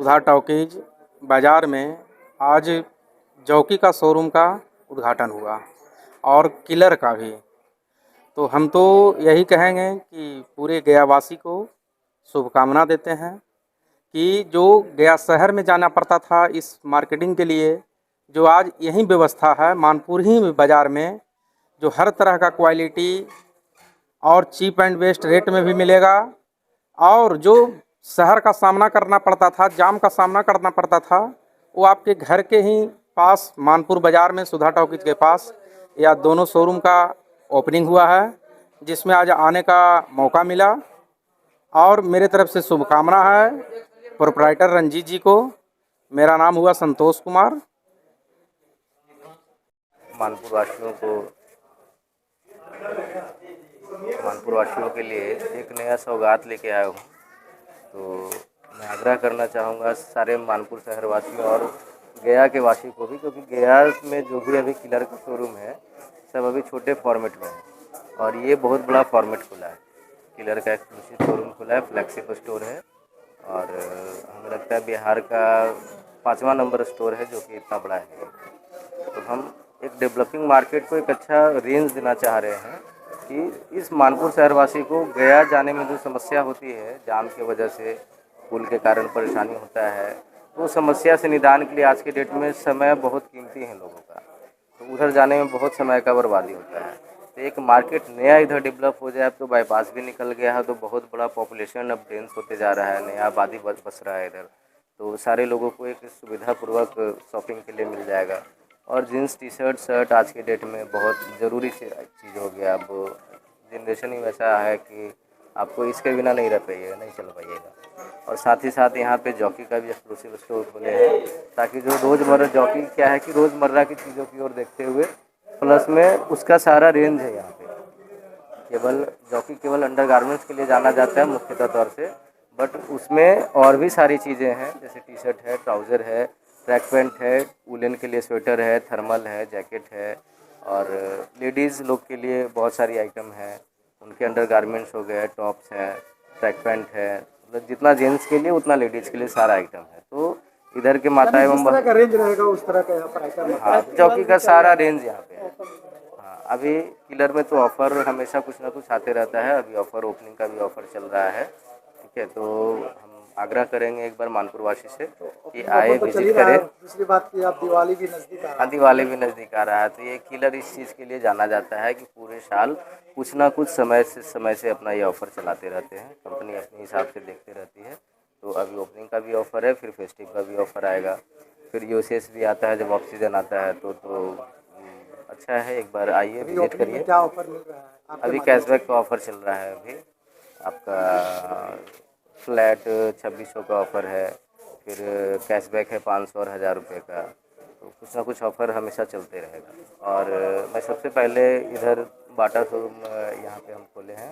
सुधा talkies बाज़ार में आज जॉकी का शोरूम का उद्घाटन हुआ और किलर का भी। तो हम तो यही कहेंगे कि पूरे गयावासी को शुभकामना देते हैं कि जो गया शहर में जाना पड़ता था इस मार्केटिंग के लिए, जो आज यही व्यवस्था है मानपुर ही बाज़ार में, जो हर तरह का क्वालिटी और चीप एंड बेस्ट रेट में भी मिलेगा। और जो शहर का सामना करना पड़ता था, जाम का सामना करना पड़ता था, वो आपके घर के ही पास मानपुर बाज़ार में सुधा टॉकीज के पास या दोनों शोरूम का ओपनिंग हुआ है, जिसमें आज आने का मौका मिला। और मेरे तरफ से शुभकामना है प्रोप्राइटर रंजीत जी को। मेरा नाम हुआ संतोष कुमार। मानपुर वासियों के लिए एक नया सौगात लेके आया हूँ। तो मैं आग्रह करना चाहूँगा सारे मानपुर शहर वासियों और गया के वासी को भी, क्योंकि गया में जो भी अभी किलर का शोरूम है सब अभी छोटे फॉर्मेट में है और ये बहुत बड़ा फॉर्मेट खुला है। किलर का एक्सक्लूसिव शोरूम खुला है, फ्लैगशिप स्टोर है और हमें लगता है बिहार का 5वां नंबर स्टोर है जो कि इतना बड़ा है। तो हम एक डेवलपिंग मार्केट को एक अच्छा रेंज देना चाह रहे हैं कि इस मानपुर शहरवासी को गया जाने में जो समस्या होती है, जाम की वजह से पुल के कारण परेशानी होता है, वो समस्या से निदान के लिए आज के डेट में समय बहुत कीमती है लोगों का, तो उधर जाने में बहुत समय का बर्बादी होता है। तो एक मार्केट नया इधर डेवलप हो जाए। अब तो बाईपास भी निकल गया है, तो बहुत बड़ा पॉपुलेशन अब डेंस होते जा रहा है, नया आबादी बस रहा है इधर, तो सारे लोगों को एक सुविधापूर्वक शॉपिंग के लिए मिल जाएगा। और जीन्स टी शर्ट शर्ट आज के डेट में बहुत ज़रूरी चीज़ हो गया। अब जनरेशन ही वैसा है कि आपको इसके बिना नहीं रह पाइएगा, नहीं चल पाइएगा। और साथ ही साथ यहाँ पे जॉकी का भी एक्सक्लूसिव स्टोर खुले हैं, ताकि जो रोज़मर्रा जॉकी क्या है कि रोज़मर्रा की चीज़ों की ओर देखते हुए प्लस में उसका सारा रेंज है यहाँ पे। केवल जॉकी केवल अंडरगारमेंट्स के लिए जाना जाता है मुख्यतः तौर से, बट उसमें और भी सारी चीज़ें हैं, जैसे टी शर्ट है, ट्राउज़र है, ट्रैक पैंट है, वुलन के लिए स्वेटर है, थर्मल है, जैकेट है और लेडीज़ लोग के लिए बहुत सारी आइटम है, उनके अंडरगारमेंट्स हो गए, टॉप्स हैं, ट्रैक पैंट है, मतलब जितना जेंट्स के लिए उतना लेडीज़ के लिए सारा आइटम है। तो इधर के माता एवं जिस तरह का रेंज रहेगा उस तरह का यहाँ पर आइटम है। हाँ, जॉकी का सारा रेंज यहाँ पे है। हाँ, अभी किलर में तो ऑफ़र हमेशा कुछ ना कुछ आते रहता है, अभी ऑफ़र ओपनिंग का भी ऑफ़र चल रहा है, ठीक है। तो हम आग्रह करेंगे एक बार मानपुर वासी से कि आए, विजिट करें। दूसरी बात की आप दिवाली भी नज़दीक आ रहा है। हाँ, दिवाली भी नज़दीक आ रहा है, तो ये किलर इस चीज़ के लिए जाना जाता है कि पूरे साल कुछ ना कुछ समय से अपना ये ऑफ़र चलाते रहते हैं, कंपनी अपने हिसाब से देखते रहती है। तो अभी ओपनिंग का भी ऑफ़र है, फिर फेस्टिव का भी ऑफ़र आएगा, फिर यूसीएस भी आता है जब ऑफ सीज़न आता है, तो अच्छा है, एक बार आइए, विजिट करिए। क्या ऑफर मिल रहा है? अभी कैशबैक का ऑफ़र चल रहा है, अभी आपका फ्लैट 2600 का ऑफ़र है, फिर कैशबैक है 500 और 1000 रुपये का, तो कुछ ना कुछ ऑफ़र हमेशा चलते रहेगा। और मैं सबसे पहले इधर बाटा शोरूम यहाँ पे हम खोले हैं,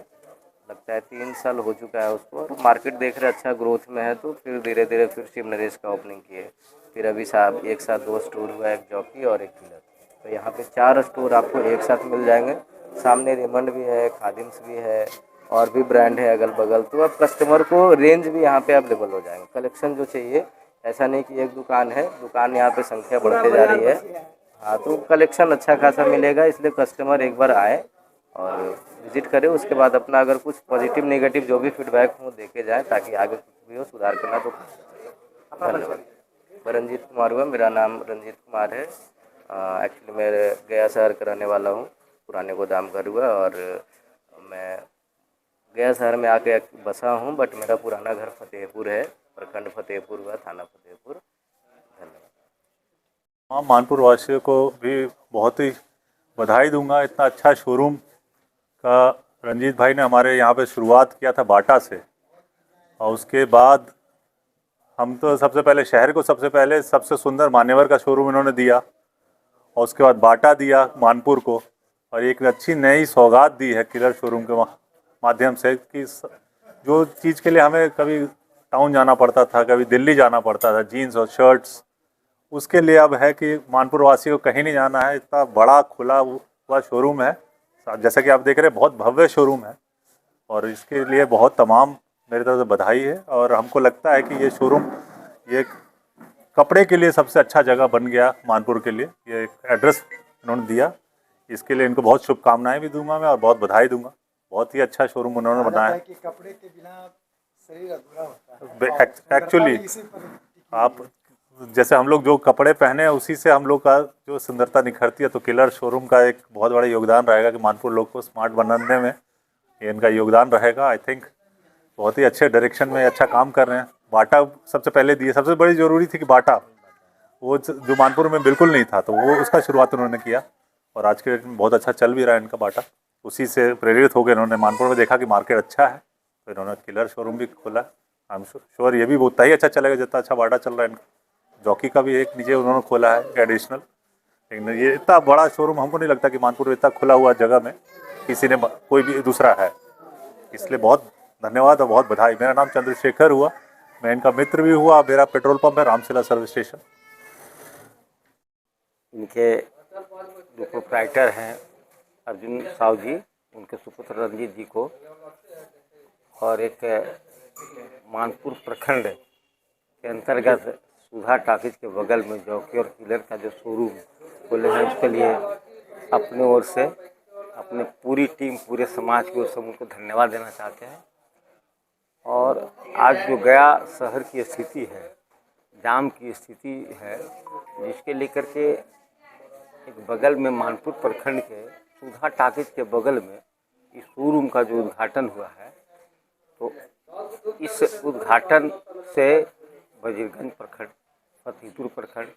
लगता है 3 साल हो चुका है उसको, और मार्केट देख रहे अच्छा ग्रोथ में है, तो फिर धीरे धीरे फिर शिव नरेश का ओपनिंग किए, फिर अभी साहब एक साथ 2 स्टोर हुआ, एक जॉकी और एक किलर। तो यहाँ पे 4 स्टोर आपको एक साथ मिल जाएंगे। सामने रेमंड भी है, खादिम्स भी है और भी ब्रांड है अगल बगल, तो अब कस्टमर को रेंज भी यहाँ पे अवेलेबल हो जाएंगे। कलेक्शन जो चाहिए, ऐसा नहीं कि एक दुकान है, दुकान यहाँ पे संख्या बढ़ते जा रही है। हाँ, तो कलेक्शन अच्छा खासा मिलेगा, इसलिए कस्टमर एक बार आए और विजिट करें, उसके बाद अपना अगर कुछ पॉजिटिव नेगेटिव जो भी फीडबैक हो देके जाएँ, ताकि आगे कुछ भी हो सुधार करना। तो धन्यवाद। मैं रंजीत कुमार हुआ, मेरा नाम रंजीत कुमार है। एक्चुअली मैं गया शहर का रहने वाला हूँ, पुराने गोदाम घर हुआ, और मैं गया शहर में आके बसा हूँ, बट मेरा पुराना घर फतेहपुर है, प्रखंड फतेहपुर हुआ, थाना फतेहपुर। धन्यवाद। हाँ, मानपुर वासियों को भी बहुत ही बधाई दूंगा। इतना अच्छा शोरूम का रंजीत भाई ने हमारे यहाँ पे शुरुआत किया था बाटा से, और उसके बाद हम तो सबसे पहले शहर को सबसे सुंदर मान्यवर का शोरूम इन्होंने दिया, और उसके बाद बाटा दिया मानपुर को, और एक अच्छी नई सौगात दी है किलर शोरूम के माध्यम से, कि जो चीज़ के लिए हमें कभी टाउन जाना पड़ता था, कभी दिल्ली जाना पड़ता था, जीन्स और शर्ट्स, उसके लिए अब है कि मानपुर वासी को कहीं नहीं जाना है। इतना बड़ा खुला हुआ शोरूम है, जैसा कि आप देख रहे हैं, बहुत भव्य शोरूम है, और इसके लिए बहुत तमाम मेरी तरफ से बधाई है। और हमको लगता है कि ये शोरूम ये एक कपड़े के लिए सबसे अच्छा जगह बन गया मानपुर के लिए। ये एक एड्रेस इन्होंने दिया, इसके लिए इनको बहुत शुभकामनाएं भी दूंगा मैं और बहुत बधाई दूंगा। बहुत ही अच्छा शोरूम उन्होंने कहा बनाया जाता है कि कपड़े के बिना शरीर अधूरा होता है। है। एक्चुअली इसी पर टिकी हुई आप जैसे हम लोग जो कपड़े पहने हैं उसी से हम लोग का जो सुंदरता निखरती है, तो किलर शोरूम का एक बहुत बड़ा योगदान रहेगा कि मानपुर लोग को स्मार्ट बनाने में ये इनका योगदान रहेगा। आई थिंक बहुत ही अच्छे डायरेक्शन में अच्छा काम कर रहे हैं। बाटा सबसे पहले दिए, सबसे बड़ी ज़रूरी थी कि बाटा वो जो मानपुर में बिल्कुल नहीं था, तो वो उसका शुरुआत उन्होंने किया और आज के डेट में बहुत अच्छा चल भी रहा है इनका बाटा। उसी से प्रेरित होकर इन्होंने मानपुर में देखा कि मार्केट अच्छा है, तो इन्होंने किलर शोरूम भी खोला। आई एम श्योर ये भी उतना ही अच्छा चलेगा जितना अच्छा बाटा चल रहा है इनका। जॉकी का भी एक नीचे उन्होंने खोला है एडिशनल, लेकिन ये इतना बड़ा शोरूम हमको नहीं लगता कि मानपुर में इतना खुला हुआ जगह में किसी ने कोई भी दूसरा है। इसलिए बहुत धन्यवाद और बहुत बधाई। मेरा नाम चंद्रशेखर हुआ, मैं इनका मित्र भी हुआ। मेरा पेट्रोल पंप है रामशिला सर्विस स्टेशन। इनके जो प्रोप्राइटर हैं अर्जुन साहू जी, उनके सुपुत्र रंजीत जी को, और एक मानपुर प्रखंड के अंतर्गत सुधा टाकिज के बगल में जॉकी और किलर का जो शोरूम खोले हैं, उसके लिए अपने ओर से, अपने पूरी टीम, पूरे समाज की ओर से उनको धन्यवाद देना चाहते हैं। और आज जो गया शहर की स्थिति है, जाम की स्थिति है, जिसके लेकर के एक बगल में मानपुर प्रखंड के सुधा टाकिज के बगल में इस शोरूम का जो उद्घाटन हुआ है, तो इस उद्घाटन से वजीरगंज प्रखंड, फतेहपुर प्रखंड,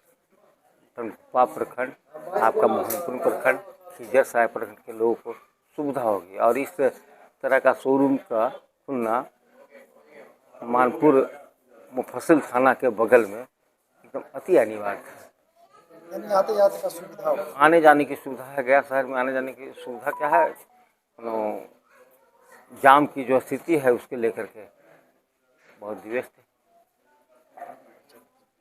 टंडवा प्रखंड, आपका मोहनपुर प्रखंड, खिजर साय प्रखंड के लोगों को सुविधा होगी। और इस तरह का शोरूम का खुलना मानपुर मुफस्सिल थाना के बगल में एकदम अति अनिवार्य है। यानी आते जाते का सुविधा हो। आने जाने की सुविधा है, गया शहर में आने जाने की सुविधा क्या है, जाम की जो स्थिति है उसके लेकर के बहुत व्यस्त है।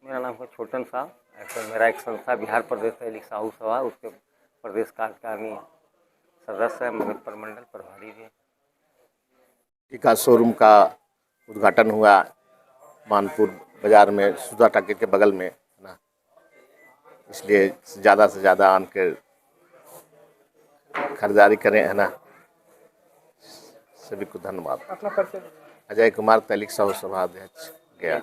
मेरा नाम है छोटन साहब। ऐसे मेरा एक संस्था बिहार प्रदेश तहलीक साहू सभा, उसके प्रदेश कार्यकारिणी सदस्य है, मेरे प्रमंडल प्रभारी भी है। का शोरूम का उद्घाटन हुआ मानपुर बाज़ार में सुधा टाकिज के बगल में ना, इसलिए ज़्यादा से ज़्यादा आन के खरीदारी करें, है ना। सभी को धन्यवाद। अपना परिचय। अजय कुमार तहलीक साहू सभा अध्यक्ष गया।